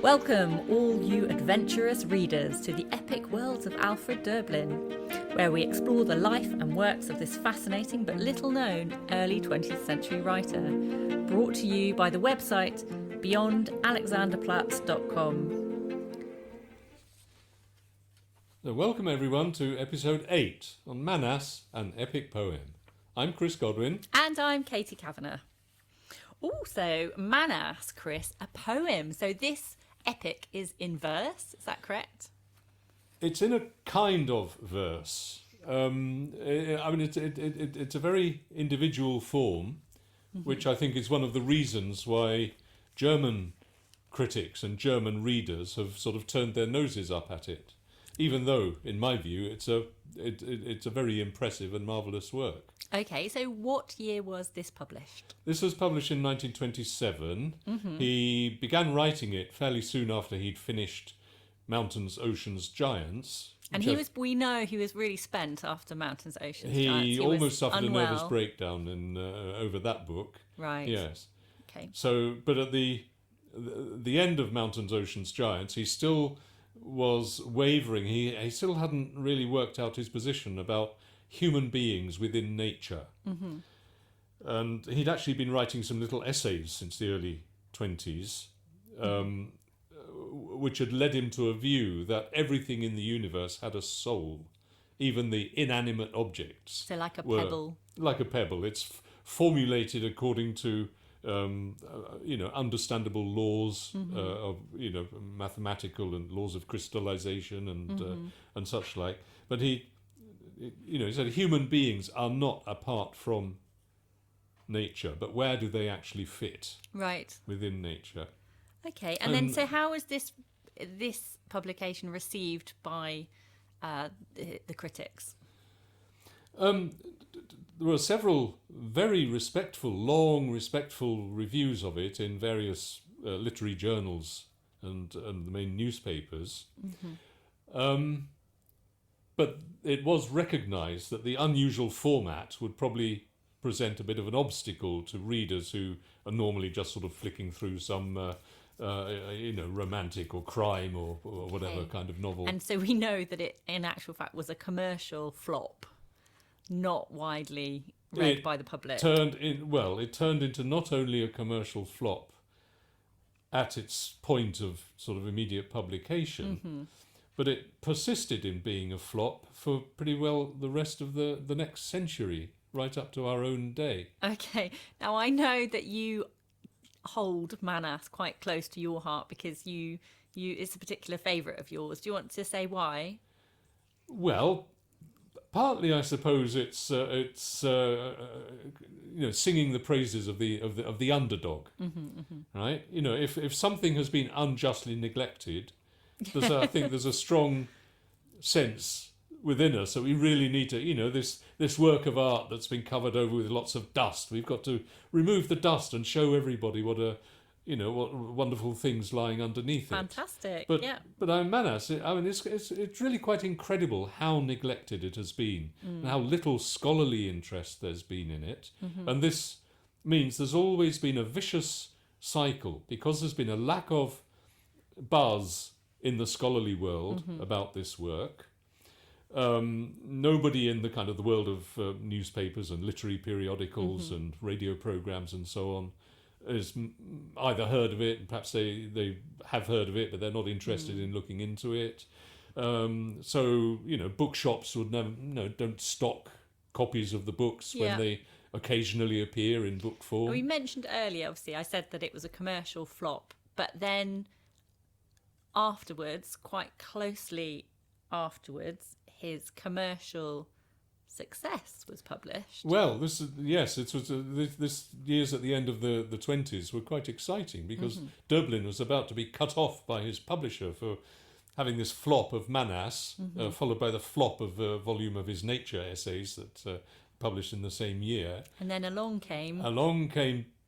Welcome, all you adventurous readers, to the epic worlds of Alfred Döblin, where we explore the life and works of this fascinating but little-known early 20th century writer, brought to you by the website beyondalexanderplatz.com. So welcome everyone to episode 8 on Manas, an epic poem. I'm Chris Godwin. And I'm Katie Kavanagh. Also, Manas, Chris, a poem. So this epic is in verse, is that correct? It's in a kind of verse. It's a very individual form, which I think is one of the reasons why German critics and German readers have sort of turned their noses up at it, even though, in my view, it's a very impressive and marvellous work. Okay, so what year was this published? This was published in 1927. He began writing it fairly soon after he'd finished Mountains, Oceans, Giants. And we know he was really spent after Mountains, Oceans, Giants. He almost suffered unwell. a nervous breakdown over that book. Right. Yes. Okay. So, but at the end of Mountains, Oceans, Giants, he still was wavering. He still hadn't really worked out his position about human beings within nature. And he'd actually been writing some little essays since the early 20s, which had led him to a view that everything in the universe had a soul, even the inanimate objects. So like a pebble. Like a pebble. It's formulated according to understandable laws of mathematical and laws of crystallization and such like. But he said human beings are not apart from nature, but where do they actually fit? Right. Within nature. Okay, and then so how is this publication received by the critics? There were several very long respectful reviews of it in various literary journals and the main newspapers. But it was recognised that the unusual format would probably present a bit of an obstacle to readers who are normally just sort of flicking through some romantic or crime or whatever kind of novel. And so we know that it, in actual fact, was a commercial flop, not widely read by the public. It turned into not only a commercial flop at its point of sort of immediate publication, but it persisted in being a flop for pretty well the rest of the next century, right up to our own day. Okay. Now, I know that you hold Manas quite close to your heart because it's a particular favourite of yours. Do you want to say why? Well, partly I suppose it's singing the praises of the underdog, right? If something has been unjustly neglected, I think there's a strong sense within us that we really need to, this work of art that's been covered over with lots of dust. We've got to remove the dust and show everybody what wonderful things lying underneath Fantastic. it. Yeah. But Manas, it's really quite incredible how neglected it has been and how little scholarly interest there's been in it. And this means there's always been a vicious cycle because there's been a lack of buzz in the scholarly world about this work. Nobody in the kind of the world of newspapers and literary periodicals and radio programs and so on has either heard of it, and perhaps they have heard of it, but they're not interested in looking into it. So bookshops would never don't stock copies of the books when they occasionally appear in book form. We mentioned earlier, obviously, I said that it was a commercial flop, but then afterwards, quite closely afterwards, his commercial success was published. Well, this years at the end of the 20s were quite exciting because Döblin was about to be cut off by his publisher for having this flop of Manas, followed by the flop of a volume of his nature essays that published in the same year. And then along came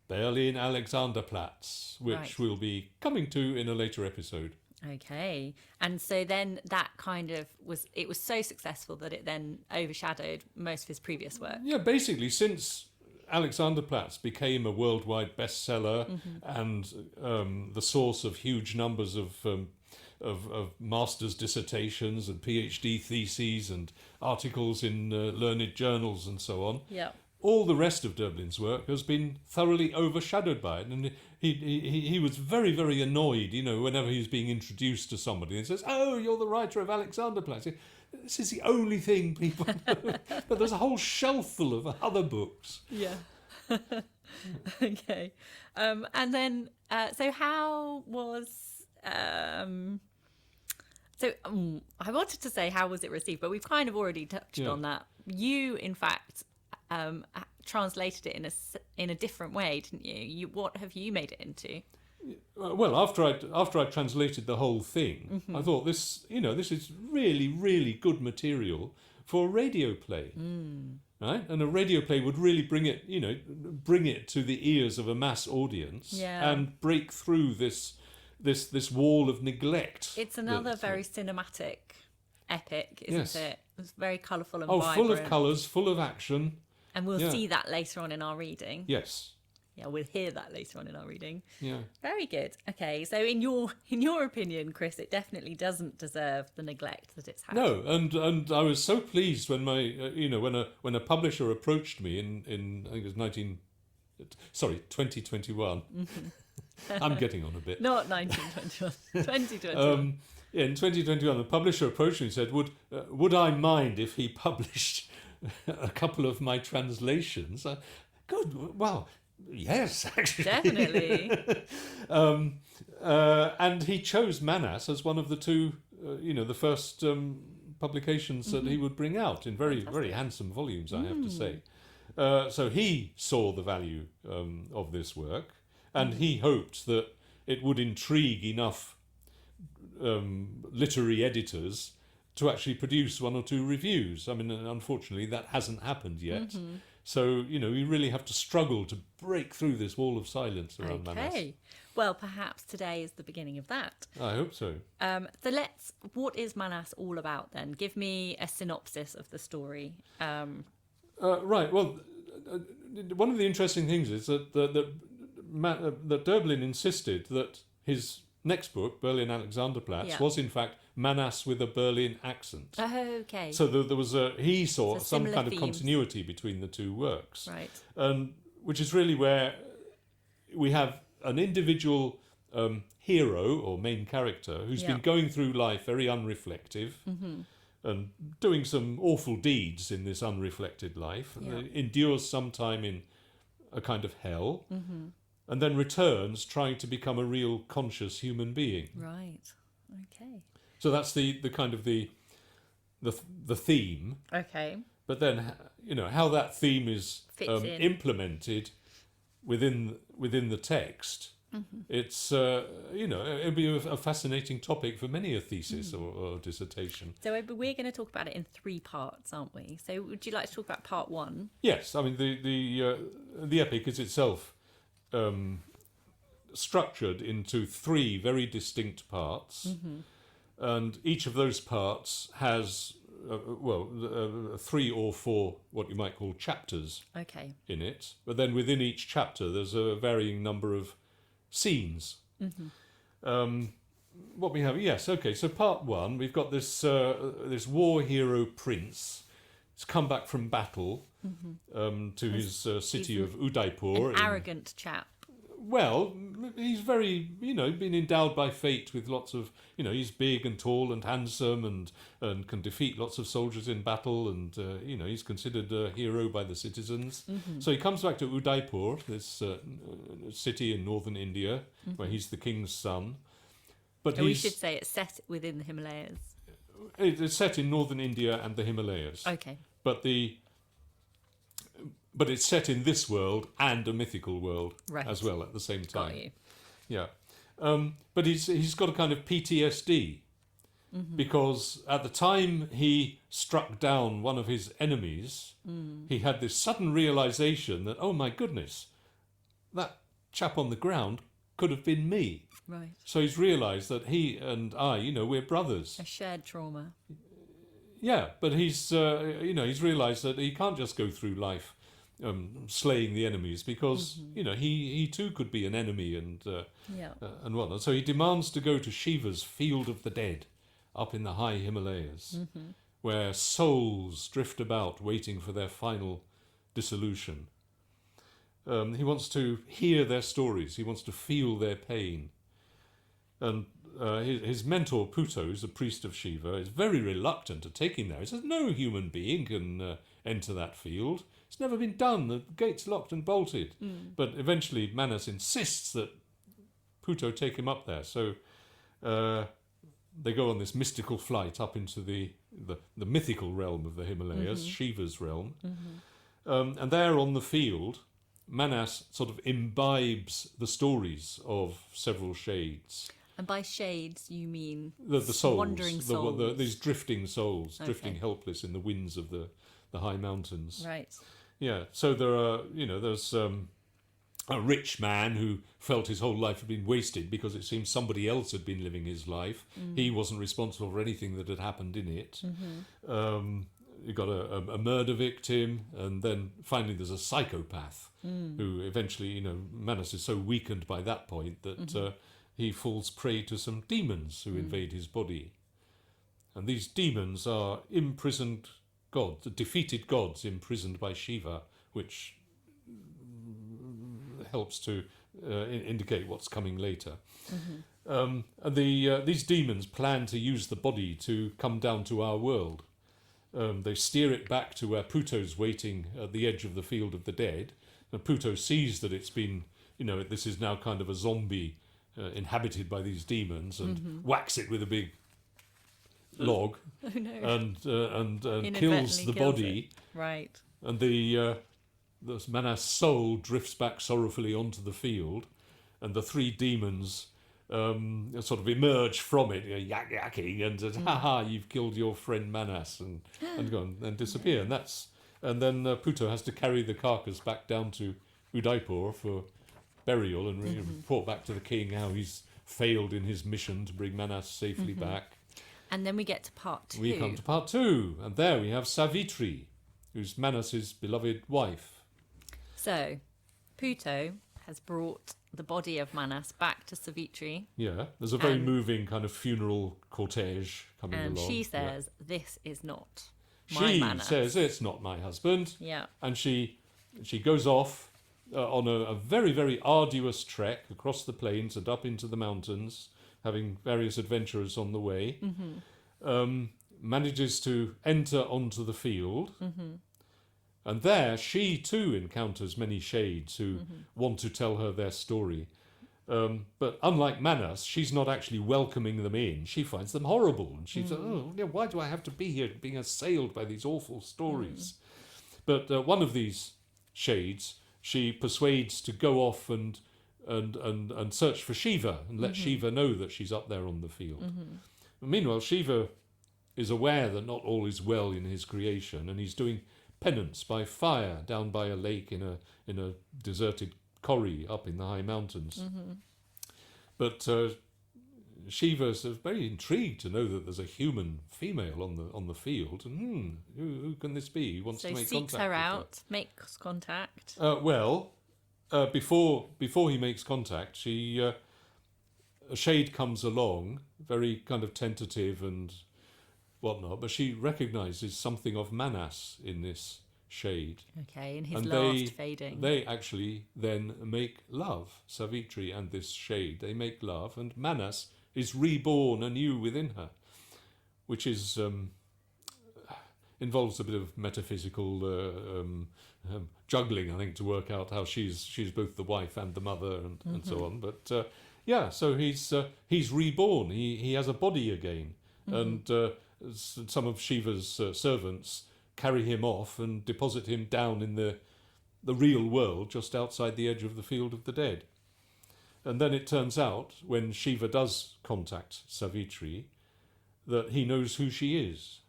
Berlin Alexanderplatz, which we'll be coming to in a later episode. Okay. And so then that kind of was so successful that it then overshadowed most of his previous work. Yeah, basically since Alexanderplatz became a worldwide bestseller and the source of huge numbers of master's dissertations and PhD theses and articles in learned journals and so on. Yeah. All the rest of Döblin's work has been thoroughly overshadowed by it, and he was very, very annoyed, whenever he was being introduced to somebody and says, "Oh, you're the writer of Alexanderplatz. This is the only thing people know." But there's a whole shelf full of other books. Yeah. Okay. And then, so how was... I wanted to say how was it received, but we've kind of already touched on that. You, in fact... translated it in a different way, didn't you? What have you made it into? Well, after I translated the whole thing, I thought this is really, really good material for a radio play, right? And a radio play would really bring it to the ears of a mass audience and break through this wall of neglect. It's another very cinematic epic, isn't it? It's very colourful and vibrant. Full of colours, full of action. And we'll see that later on in our reading. Yes. Yeah, we'll hear that later on in our reading. Yeah. Very good. Okay, so in your opinion, Chris, it definitely doesn't deserve the neglect that it's had. No, and I was so pleased when my when a publisher approached me in I think it was 2021. I'm getting on a bit. Not 1921. 2021. In 2021, the publisher approached me and said, "Would I mind if he published a couple of my translations?" Good. Well, yes, actually. Definitely. And he chose Manas as one of the two, the first publications that he would bring out in very, very handsome volumes, I have to say. So he saw the value of this work, and he hoped that it would intrigue enough literary editors to actually produce one or two reviews. I mean, unfortunately, that hasn't happened yet. So, we really have to struggle to break through this wall of silence around Manas. Okay. Well, perhaps today is the beginning of that. I hope so. What is Manas all about then? Give me a synopsis of the story. Right. Well, one of the interesting things is that that Döblin insisted that his next book, Berlin Alexanderplatz, was in fact Manas with a Berlin accent. Okay. So there was he saw some kind of continuity between the two works. Right. Which is really where we have an individual hero or main character who's been going through life very unreflective and doing some awful deeds in this unreflected life, endures some time in a kind of hell, and then returns trying to become a real conscious human being. Right. Okay. So that's the kind of the theme. Okay. But then how that theme is implemented within the text. It's it'd be a fascinating topic for many a thesis or dissertation. So we're going to talk about it in 3 parts, aren't we? So would you like to talk about part 1? Yes, I mean the epic is itself structured into 3 very distinct parts, and each of those parts has 3 or 4 what you might call chapters. Okay. In it, but then within each chapter there's a varying number of scenes. What we have, so part 1, we've got this this war hero prince. He's come back from battle to his city of Udaipur. An arrogant chap. Well, he's very, been endowed by fate with lots of, he's big and tall and handsome and can defeat lots of soldiers in battle, and, he's considered a hero by the citizens. So he comes back to Udaipur, this city in northern India, where he's the king's son. But we should say it's set within the Himalayas. It's set in northern India and the Himalayas. Okay. But it's set in this world and a mythical world as well at the same time. Got you. Yeah. But he's got a kind of PTSD because at the time he struck down one of his enemies, he had this sudden realization that, oh my goodness, that chap on the ground could have been me. Right. So he's realized that he and I, we're brothers. A shared trauma. Yeah, but he's realised that he can't just go through life slaying the enemies, because he too could be an enemy and whatnot. So he demands to go to Shiva's field of the dead, up in the high Himalayas, where souls drift about waiting for their final dissolution. He wants to hear their stories. He wants to feel their pain. And his mentor, Puto, who's a priest of Shiva, is very reluctant to take him there. He says, no human being can enter that field. It's never been done. The gate's locked and bolted. But eventually Manas insists that Puto take him up there. So they go on this mystical flight up into the mythical realm of the Himalayas, Shiva's realm. And there on the field, Manas sort of imbibes the stories of several shades. And by shades, you mean the souls, wandering souls? These drifting souls, drifting helpless in the winds of the high mountains. Right. Yeah, so there's a rich man who felt his whole life had been wasted because it seems somebody else had been living his life. He wasn't responsible for anything that had happened in it. You got a murder victim, and then finally there's a psychopath who eventually, Manas is so weakened by that point that he falls prey to some demons who invade his body. And these demons are imprisoned gods, defeated gods imprisoned by Shiva, which helps to indicate what's coming later. And these demons plan to use the body to come down to our world. They steer it back to where Puto's waiting at the edge of the field of the dead. And Puto sees that it's been, this is now kind of a zombie inhabited by these demons, and whacks it with a big log and kills the body. Right. And the Manas soul drifts back sorrowfully onto the field, and the three demons sort of emerge from it, yakking, and says, "Ha, you've killed your friend Manas," and go and disappear. And then Puto has to carry the carcass back down to Udaipur for burial and report back to the king how he's failed in his mission to bring Manas safely back. And then we get to part 2. We come to part 2, and there we have Savitri, who's Manas's beloved wife. So, Puto has brought the body of Manas back to Savitri. Yeah, there's a very moving kind of funeral cortege coming along. And she says, this is not my Manas. She says, it's not my husband. Yeah. And she goes off on a very, very arduous trek across the plains and up into the mountains, having various adventurers on the way. Manages to enter onto the field. And there she too encounters many shades who want to tell her their story. But unlike Manas, she's not actually welcoming them in. She finds them horrible. And she's why do I have to be here being assailed by these awful stories? But one of these shades she persuades to go off and search for Shiva and let Shiva know that she's up there on the field. Meanwhile, Shiva is aware that not all is well in his creation, and he's doing penance by fire down by a lake in a deserted corrie up in the high mountains. But Shiva's very intrigued to know that there's a human female on the field. And who can this be? Who wants to make contact? So seeks her out, makes contact. Before he makes contact, a shade comes along, very kind of tentative and whatnot, but she recognises something of Manas in this shade. Okay, in his last fading. They actually then make love, Savitri and this shade. They make love, and Manas is reborn anew within her, which is involves a bit of metaphysical juggling, I think, to work out how she's both the wife and the mother and so on. But so he's reborn. He has a body again, and some of Shiva's servants carry him off and deposit him down in the real world, just outside the edge of the field of the dead. And then it turns out, when Shiva does contact Savitri, that he knows who she is.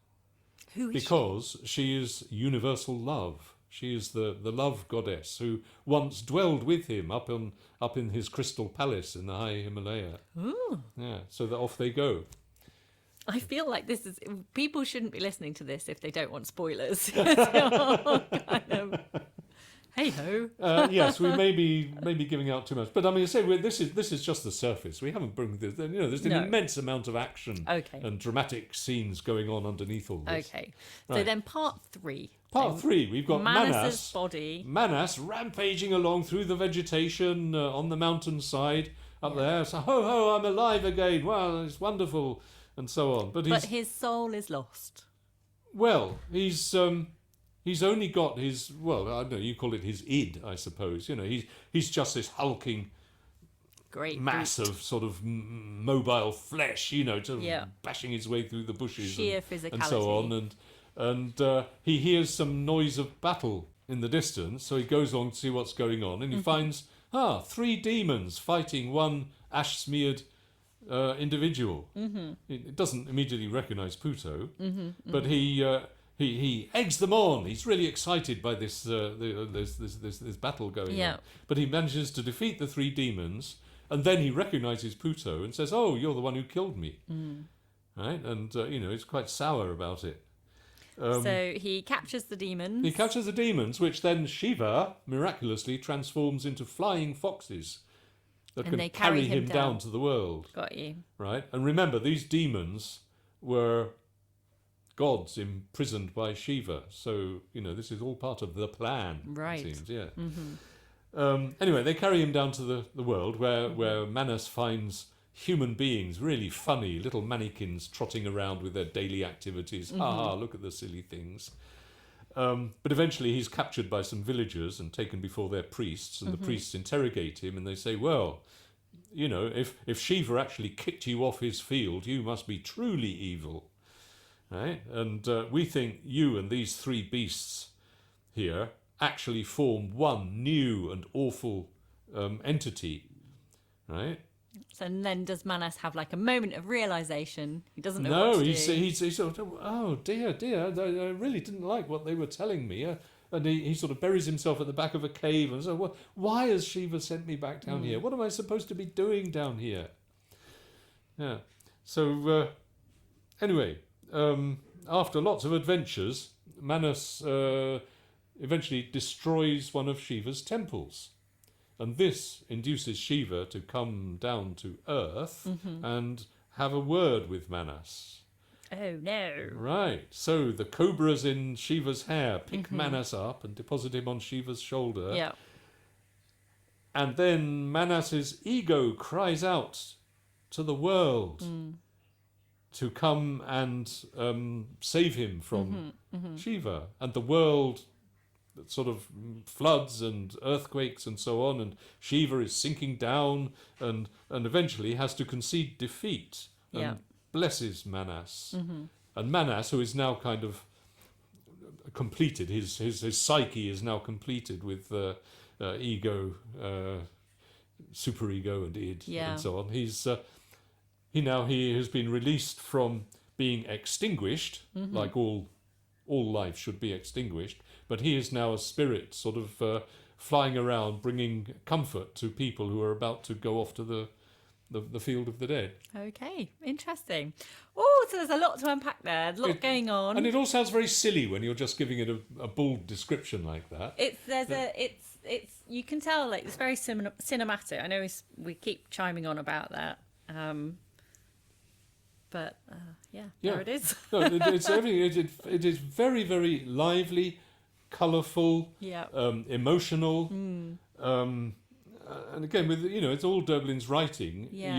Who is because she is universal love. She is the love goddess who once dwelled with him up in his crystal palace in the high Himalaya. Ooh. Yeah, so that off they go. I feel like people shouldn't be listening to this if they don't want spoilers. Hey ho. Yes, we may be giving out too much, but I mean, this is just the surface. We haven't brought this. There's an immense amount of action and dramatic scenes going on underneath all this. Okay, so then part 3. Part 3, we've got Manas's body. Manas rampaging along through the vegetation on the mountainside up there. So ho ho, I'm alive again. Wow, it's wonderful, and so on. But his soul is lost. Well, he's only got his, well, I don't know, you call it his id, I suppose. He's just this hulking great mass of sort of mobile flesh, bashing his way through the bushes sheer physicality and so on. And he hears some noise of battle in the distance, so he goes on to see what's going on, and he finds 3 demons fighting one ash-smeared individual. It doesn't immediately recognise Puto, but he eggs them on. He's really excited by this battle going on. But he manages to defeat the 3 demons, and then he recognises Puto and says, "Oh, you're the one who killed me." Right? And he's quite sour about it. So he captures the demons. He captures the demons, which then Shiva miraculously transforms into flying foxes that can carry him down to the world. Got you. Right? And remember, these demons were gods imprisoned by Shiva. So, this is all part of the plan, right. It seems, yeah. Anyway, they carry him down to the world where Manas finds human beings, really funny little mannequins trotting around with their daily activities. Look at the silly things. But eventually he's captured by some villagers and taken before their priests, and the priests interrogate him, and they say, well, if Shiva actually kicked you off his field, you must be truly evil. Right? And we think you and these 3 beasts here actually form one new and awful entity. Right? So then does Manas have like a moment of realisation? He doesn't know what to do. He sort of, oh dear, I really didn't like what they were telling me. And he sort of buries himself at the back of a cave and says, well, why has Shiva sent me back down here? What am I supposed to be doing down here? Yeah. So, anyway, after lots of adventures, Manas eventually destroys one of Shiva's temples. And this induces Shiva to come down to Earth and have a word with Manas. Oh, no. Right. So the cobras in Shiva's hair pick Manas up and deposit him on Shiva's shoulder. Yeah. And then Manas's ego cries out to the world to come and save him from Shiva. And the world sort of floods and earthquakes and so on, and Shiva is sinking down and eventually has to concede defeat and blesses Manas. And Manas, who is now kind of completed, his psyche is now completed with ego, superego and id and so on. He has been released from being extinguished, like all life should be extinguished, but he is now a spirit sort of flying around bringing comfort to people who are about to go off to the field of the dead. Okay, interesting. Oh, so there's a lot to unpack there, a lot going on. And it all sounds very silly when you're just giving it a bald description like that. It's you can tell like it's very cinematic. I know we keep chiming on about that. But there it is. No, it's everything. It is very, very lively, colourful, emotional. And again, with it's all Döblin's writing. Yeah.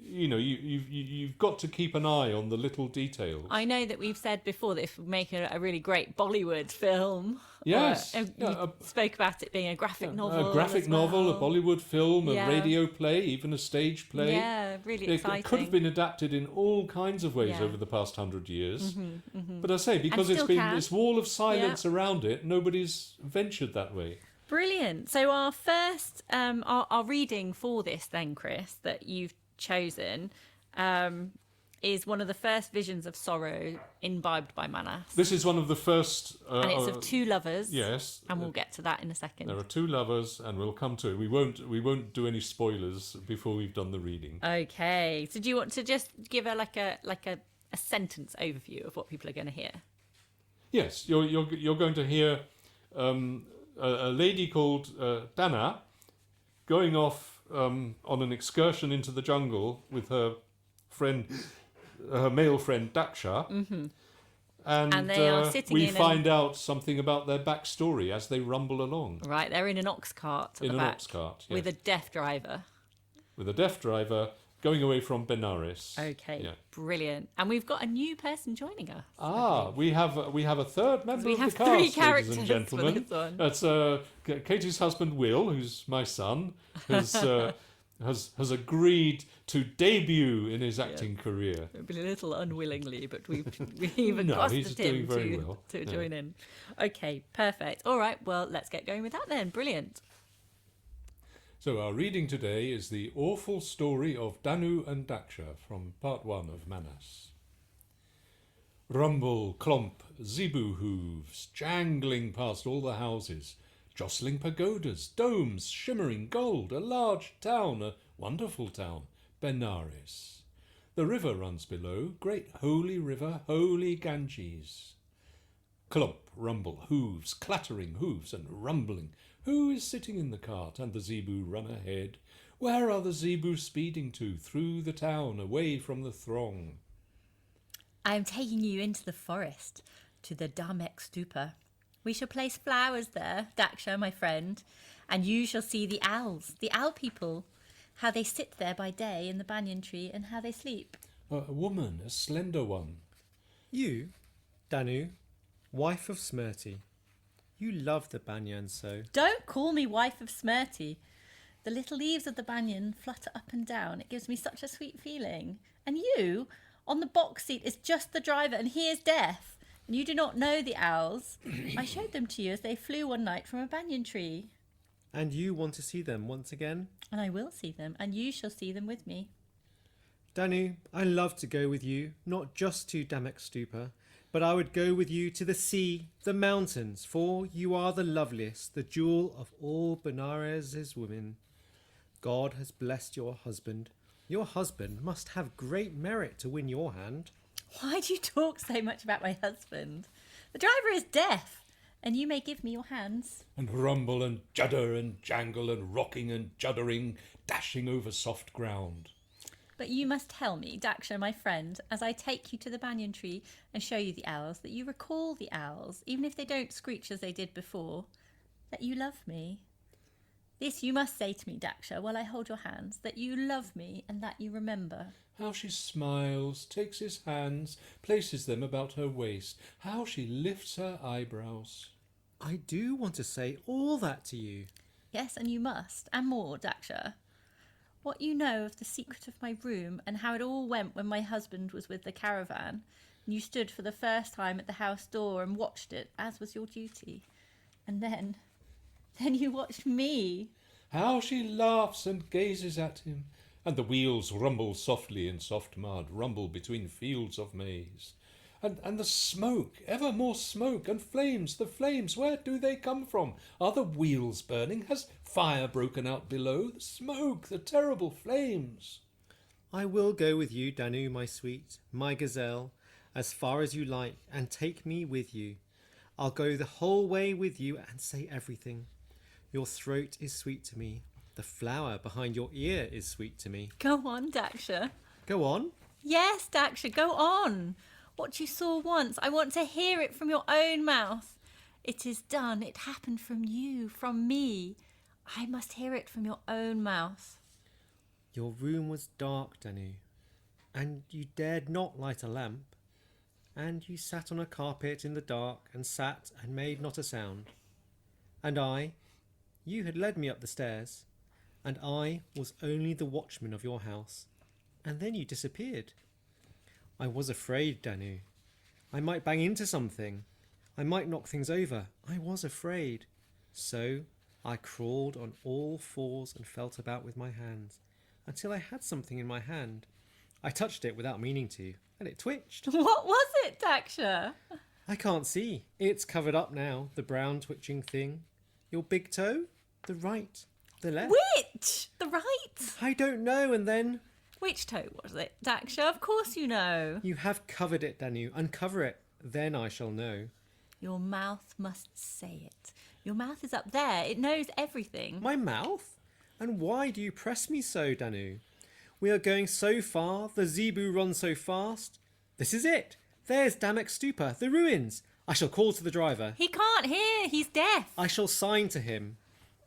You've got to keep an eye on the little details. I know that we've said before that if we make a really great Bollywood film, yes, you spoke about it being a graphic novel, a graphic novel, a Bollywood film, a radio play, even a stage play. Yeah, really exciting. It could have been adapted in all kinds of ways over the past 100 years. But I say, because it's been this wall of silence around it, nobody's ventured that way. Brilliant. So our first, our reading for this then, Chris, that you've chosen, is one of the first visions of sorrow imbibed by Manas. This is one of the first... and it's of 2 lovers. Yes. And we'll get to that in a second. There are 2 lovers, and we'll come to it. We won't do any spoilers before we've done the reading. Okay. So do you want to just give a sentence overview of what people are going to hear? Yes. You're going to hear... a lady called Dana going off on an excursion into the jungle with her male friend Daksha. Mm-hmm. And they are sitting we find out something about their backstory as they rumble along. Right, they're in an ox cart at the back. In an ox cart, yes. With a deaf driver. With a deaf driver going away from Benares. Okay, brilliant. And we've got a new person joining us. We have a third member of the cast, three characters, ladies and gentlemen. for this one. That's Katie's husband Will, who's my son, has agreed to debut in his acting career. A little unwillingly, but we've even accosted him to join in. Okay, perfect. All right, well, let's get going with that then. Brilliant. So our reading today is the awful story of Danu and Daksha from part 1 of Manas. Rumble, clomp, zebu hooves, jangling past all the houses, jostling pagodas, domes, shimmering gold, a large town, a wonderful town, Benares. The river runs below, great holy river, holy Ganges. Clomp, rumble, hooves, clattering hooves and rumbling. Who is sitting in the cart and the zebu run ahead? Where are the zebu speeding to? Through the town, away from the throng. I am taking you into the forest, to the Damek Stupa. We shall place flowers there, Daksha, my friend, and you shall see the owls, the owl people, how they sit there by day in the banyan tree and how they sleep. A woman, a slender one. You, Danu, wife of Smrti, you love the banyan so. Don't call me wife of Smrti. The little leaves of the banyan flutter up and down. It gives me such a sweet feeling. And you, on the box seat, is just the driver, and he is deaf. And you do not know the owls. I showed them to you as they flew one night from a banyan tree. And you want to see them once again? And I will see them, and you shall see them with me. Danu, I love to go with you, not just to Damek Stupa, but I would go with you to the sea, the mountains, for you are the loveliest, the jewel of all Benares' women. God has blessed your husband. Your husband must have great merit to win your hand. Why do you talk so much about my husband? The driver is deaf, and you may give me your hands. And rumble and judder and jangle and rocking and juddering, dashing over soft ground. But you must tell me, Daksha, my friend, as I take you to the banyan tree and show you the owls, that you recall the owls, even if they don't screech as they did before, that you love me. This you must say to me, Daksha, while I hold your hands, that you love me and that you remember. How she smiles, takes his hands, places them about her waist. How she lifts her eyebrows. I do want to say all that to you. Yes, and you must, and more, Daksha. What you know of the secret of my room and how it all went when my husband was with the caravan, and you stood for the first time at the house door and watched it, as was your duty. And then you watched me. How she laughs and gazes at him, and the wheels rumble softly in soft mud, rumble between fields of maize. And the smoke, ever more smoke, and flames, the flames, where do they come from? Are the wheels burning? Has fire broken out below? The smoke, the terrible flames. I will go with you, Danu, my sweet, my gazelle, as far as you like, and take me with you. I'll go the whole way with you and say everything. Your throat is sweet to me. The flower behind your ear is sweet to me. Go on, Daksha. Go on. Yes, Daksha, go on. What you saw once, I want to hear it from your own mouth. It is done. It happened from you, from me. I must hear it from your own mouth. Your room was dark, Danu, and you dared not light a lamp. And you sat on a carpet in the dark and sat and made not a sound. And you had led me up the stairs, and I was only the watchman of your house. And then you disappeared. I was afraid, Danu. I might bang into something. I might knock things over. I was afraid. So I crawled on all fours and felt about with my hands until I had something in my hand. I touched it without meaning to, and it twitched. What was it, Daksha? I can't see. It's covered up now, the brown twitching thing. Your big toe? The right. The left. Which? The right? I don't know, and then... Which toe was it, Daksha? Of course you know. You have covered it, Danu. Uncover it. Then I shall know. Your mouth must say it. Your mouth is up there. It knows everything. My mouth? And why do you press me so, Danu? We are going so far, the zebu runs so fast. This is it. There's Damek Stupa, the ruins. I shall call to the driver. He can't hear. He's deaf. I shall sign to him.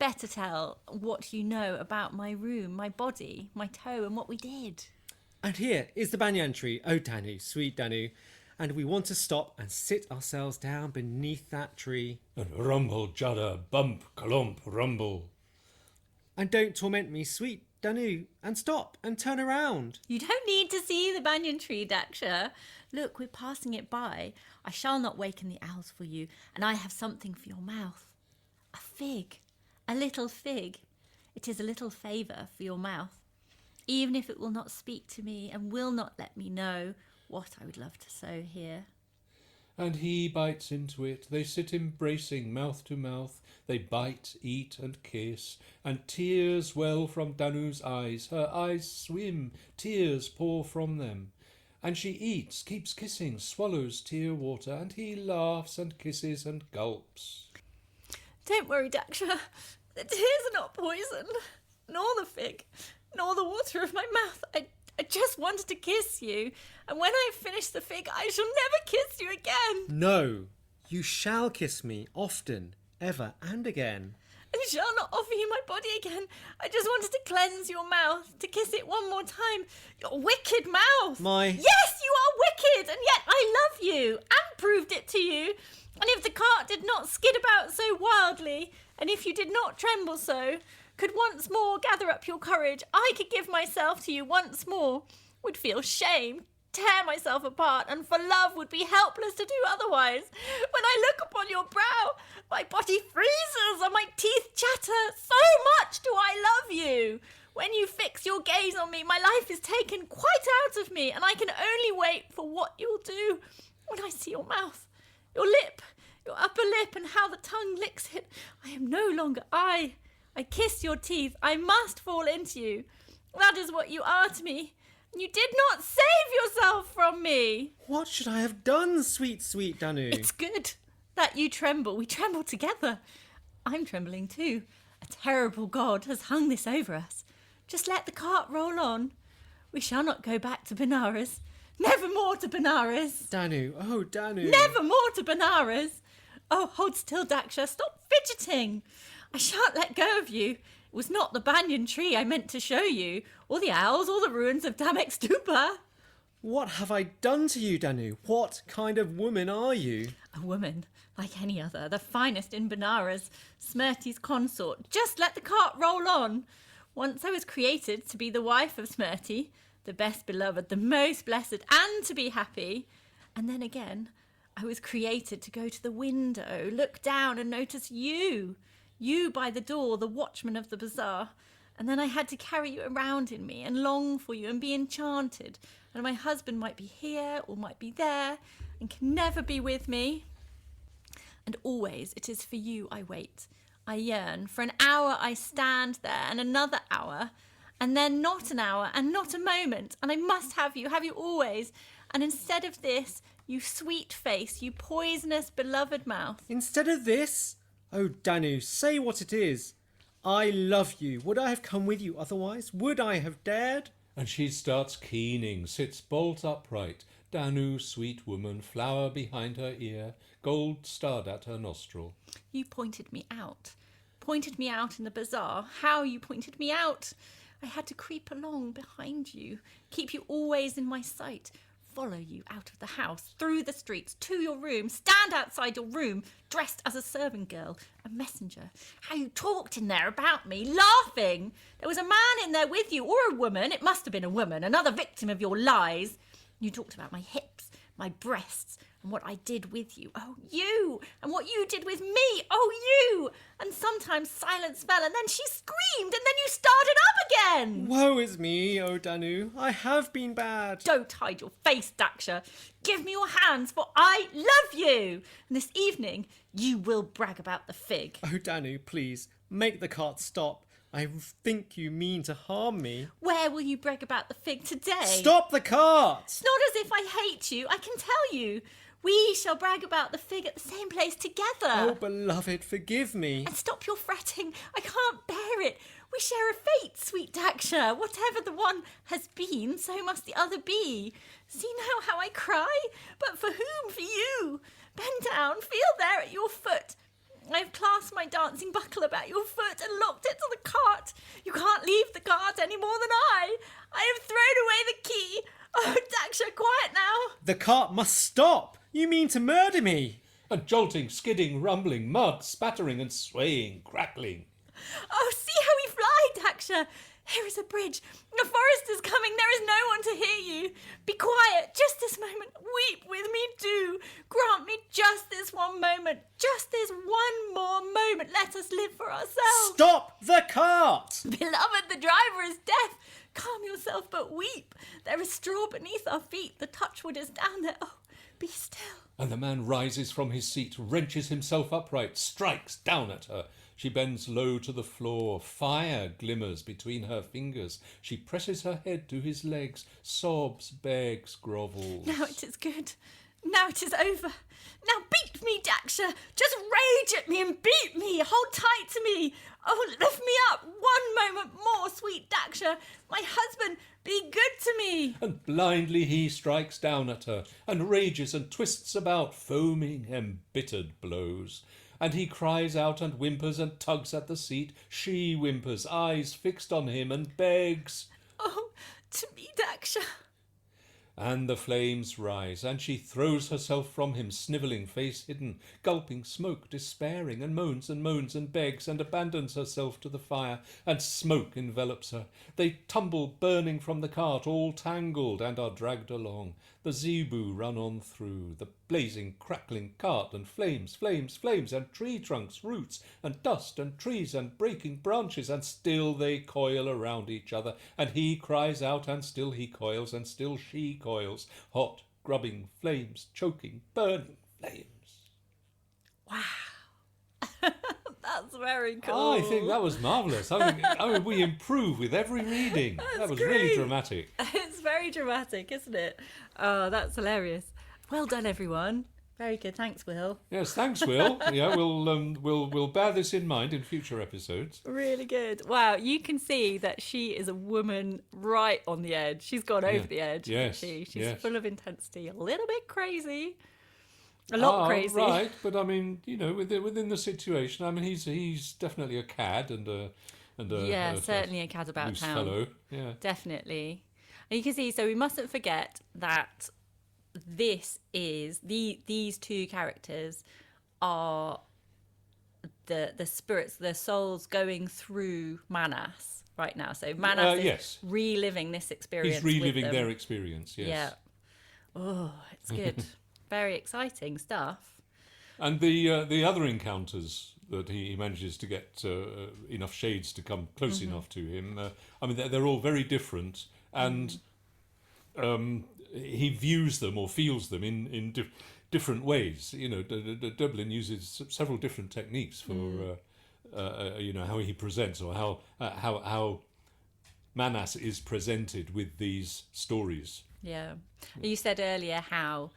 Better tell what you know about my room, my body, my toe, and what we did. And here is the banyan tree. Oh, Danu, sweet Danu. And we want to stop and sit ourselves down beneath that tree. And rumble, judder, bump, clump, rumble. And don't torment me, sweet Danu, and stop and turn around. You don't need to see the banyan tree, Daksha. Look, we're passing it by. I shall not waken the owls for you, and I have something for your mouth. A fig. A little fig. It is a little favour for your mouth, even if it will not speak to me and will not let me know what I would love to sow here. And he bites into it. They sit embracing mouth to mouth. They bite, eat, and kiss. And tears well from Danu's eyes. Her eyes swim. Tears pour from them. And she eats, keeps kissing, swallows tear water. And he laughs and kisses and gulps. Don't worry, Daksha. The tears are not poison, nor the fig, nor the water of my mouth. I just wanted to kiss you, and when I have finished the fig, I shall never kiss you again. No, you shall kiss me often, ever and again. I shall not offer you my body again. I just wanted to cleanse your mouth, to kiss it one more time. Your wicked mouth. Yes, you are wicked, and yet I love you, and proved it to you. And if the cart did not skid about so wildly, and if you did not tremble so, could once more gather up your courage, I could give myself to you once more, would feel shame, tear myself apart, and for love would be helpless to do otherwise. When I look upon your brow, my body freezes and my teeth chatter. So much do I love you. When you fix your gaze on me, my life is taken quite out of me, and I can only wait for what you'll do when I see your mouth, your lip, your upper lip, and how the tongue licks it. I am no longer I kiss your teeth. I must fall into you. That is what you are to me. And you did not save yourself from me. What should I have done, sweet, sweet Danu? It's good that you tremble. We tremble together. I'm trembling too. A terrible god has hung this over us. Just let the cart roll on. We shall not go back to Benares. Never more to Benares. Danu, oh Danu. Never more to Benares. Oh, hold still, Daksha. Stop fidgeting. I shan't let go of you. It was not the banyan tree I meant to show you, or the owls, or the ruins of Damek Stupa. What have I done to you, Danu? What kind of woman are you? A woman, like any other, the finest in Benares, Smrti's consort. Just let the cart roll on. Once I was created to be the wife of Smrti, the best beloved, the most blessed, and to be happy. And then again, I was created to go to the window, look down and notice you. You by the door, the watchman of the bazaar. And then I had to carry you around in me and long for you and be enchanted. And my husband might be here or might be there and can never be with me. And always it is for you I wait. I yearn. For an hour I stand there, and another hour, and then not an hour and not a moment. And I must have you always. And instead of this, you sweet face, you poisonous beloved mouth. Instead of this? Oh, Danu, say what it is. I love you. Would I have come with you otherwise? Would I have dared? And she starts keening, sits bolt upright. Danu, sweet woman, flower behind her ear, gold starred at her nostril. You pointed me out in the bazaar. How you pointed me out. I had to creep along behind you, keep you always in my sight, follow you out of the house, through the streets, to your room, stand outside your room, dressed as a servant girl, a messenger. How you talked in there about me, laughing. There was a man in there with you, or a woman. It must have been a woman, another victim of your lies. You talked about my hips, my breasts, and what I did with you. Oh, you! And what you did with me. Oh, you! And sometimes silence fell, and then she screamed, and then you started up again. Woe is me, oh Danu. I have been bad. Don't hide your face, Daksha. Give me your hands, for I love you. And this evening, you will brag about the fig. Oh Danu, please, make the cart stop. I think you mean to harm me. Where will you brag about the fig today? Stop the cart! It's not as if I hate you, I can tell you. We shall brag about the fig at the same place together. Oh, beloved, forgive me. And stop your fretting. I can't bear it. We share a fate, sweet Daksha. Whatever the one has been, so must the other be. See now how I cry? But for whom? For you. Bend down, feel there at your foot. I have clasped my dancing buckle about your foot and locked it to the cart. You can't leave the cart any more than I. I have thrown away the key. Oh, Daksha, quiet now. The cart must stop. You mean to murder me? And jolting, skidding, rumbling, mud, spattering and swaying, crackling. Oh, see how we fly, Daksha. Here is a bridge. The forest is coming. There is no one to hear you. Be quiet. Just this moment. Weep with me, do. Grant me just this one moment. Just this one more moment. Let us live for ourselves. Stop the cart! Beloved, the driver is deaf. Calm yourself, but weep. There is straw beneath our feet. The touchwood is down there. Oh, be still. And the man rises from his seat, wrenches himself upright, strikes down at her. She bends low to the floor. Fire glimmers between her fingers. She presses her head to his legs, sobs, begs, grovels. Now it is good. Now it is over. Now beat me, Daksha. Just rage at me and beat me. Hold tight to me. Oh, lift me up. One moment more, sweet Daksha. My husband, be good to me. And blindly he strikes down at her, and rages and twists about, foaming embittered blows. And he cries out and whimpers and tugs at the seat. She whimpers, eyes fixed on him, and begs. Oh, to me, Daksha. And the flames rise, and she throws herself from him, snivelling, face hidden, gulping smoke, despairing, and moans and begs, and abandons herself to the fire, and smoke envelops her. They tumble burning from the cart, all tangled, and are dragged along. The zebu run on through, the blazing, crackling cart, and flames, flames, flames, and tree trunks, roots, and dust, and trees, and breaking branches, and still they coil around each other, and he cries out, and still he coils, and still she coils, hot, grubbing flames, choking, burning flames. Wow. That's very cool. I think that was marvellous. I mean, we improve with every reading. That was really great. dramatic. It's very dramatic, isn't it? Oh, that's hilarious. Well done, everyone. Very good. Thanks, Will. Yes, thanks, Will. Yeah, we'll bear this in mind in future episodes. Really good. Wow, you can see that she is a woman right on the edge. She's gone over the edge, yes, hasn't she? She's yes. full of intensity, a little bit crazy. A lot crazy. Right, but I mean, within the situation, I mean, he's definitely a cad and certainly a cad about loose town. fellow. Yeah, Definitely. And you can see, so we mustn't forget that these two characters are the spirits, the souls going through Manas right now. So Manas is reliving this experience. he's reliving with them. their experience. Yes. Yeah. Oh, it's good. Very exciting stuff. And the other encounters that he manages to get enough shades to come close enough to him. I mean, they're all very different, and he views them or feels them in different ways. Döblin uses several different techniques for how he presents or how Manas is presented with these stories. Yeah. You said earlier how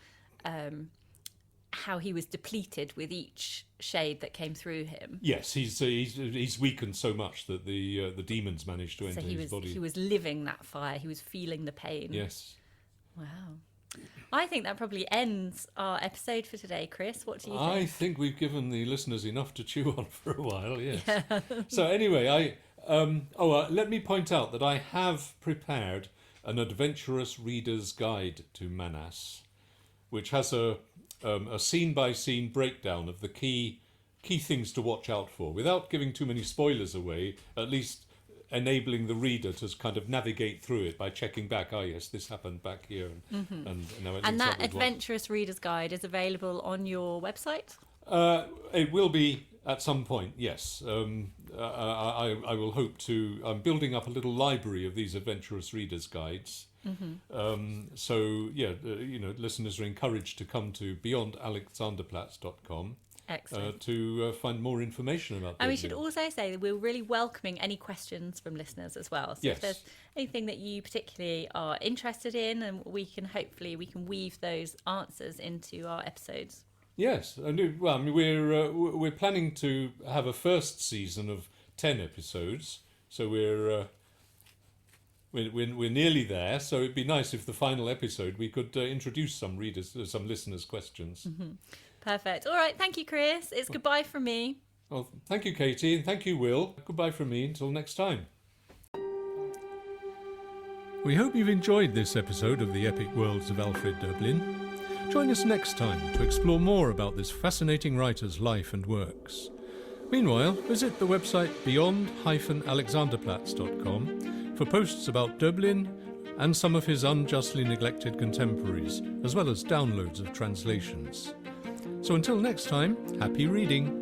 he was depleted with each shade that came through him. Yes, he's weakened so much that the demons managed to enter his body. He was living that fire. He was feeling the pain. Yes. Wow. I think that probably ends our episode for today, Chris. What do you think? I think we've given the listeners enough to chew on for a while, yes. Yeah. So anyway, let me point out that I have prepared an adventurous reader's guide to Manas, which has a scene-by-scene breakdown of the key things to watch out for, without giving too many spoilers away, at least enabling the reader to kind of navigate through it by checking back, yes, this happened back here, and now it. And that adventurous reader's guide is available on your website? It will be at some point, yes. I will hope to. I'm building up a little library of these adventurous readers' guides. So listeners are encouraged to come to beyondalexanderplatz.com. Excellent. to find more information about And Döblin. we should also say that we're really welcoming any questions from listeners as well. So Yes. if there's anything that you particularly are interested in, and we can weave those answers into our episodes. Yes, well, I mean, we're planning to have a first season of 10 episodes, so we're nearly there. So it'd be nice if the final episode we could introduce some listeners' questions. Mm-hmm. Perfect. All right, thank you, Chris. It's goodbye from me. Well, thank you, Katie, and thank you, Will. Goodbye from me until next time. We hope you've enjoyed this episode of the Epic Worlds of Alfred Döblin. Join us next time to explore more about this fascinating writer's life and works. Meanwhile, visit the website beyond-alexanderplatz.com for posts about Döblin and some of his unjustly neglected contemporaries, as well as downloads of translations. So until next time, happy reading!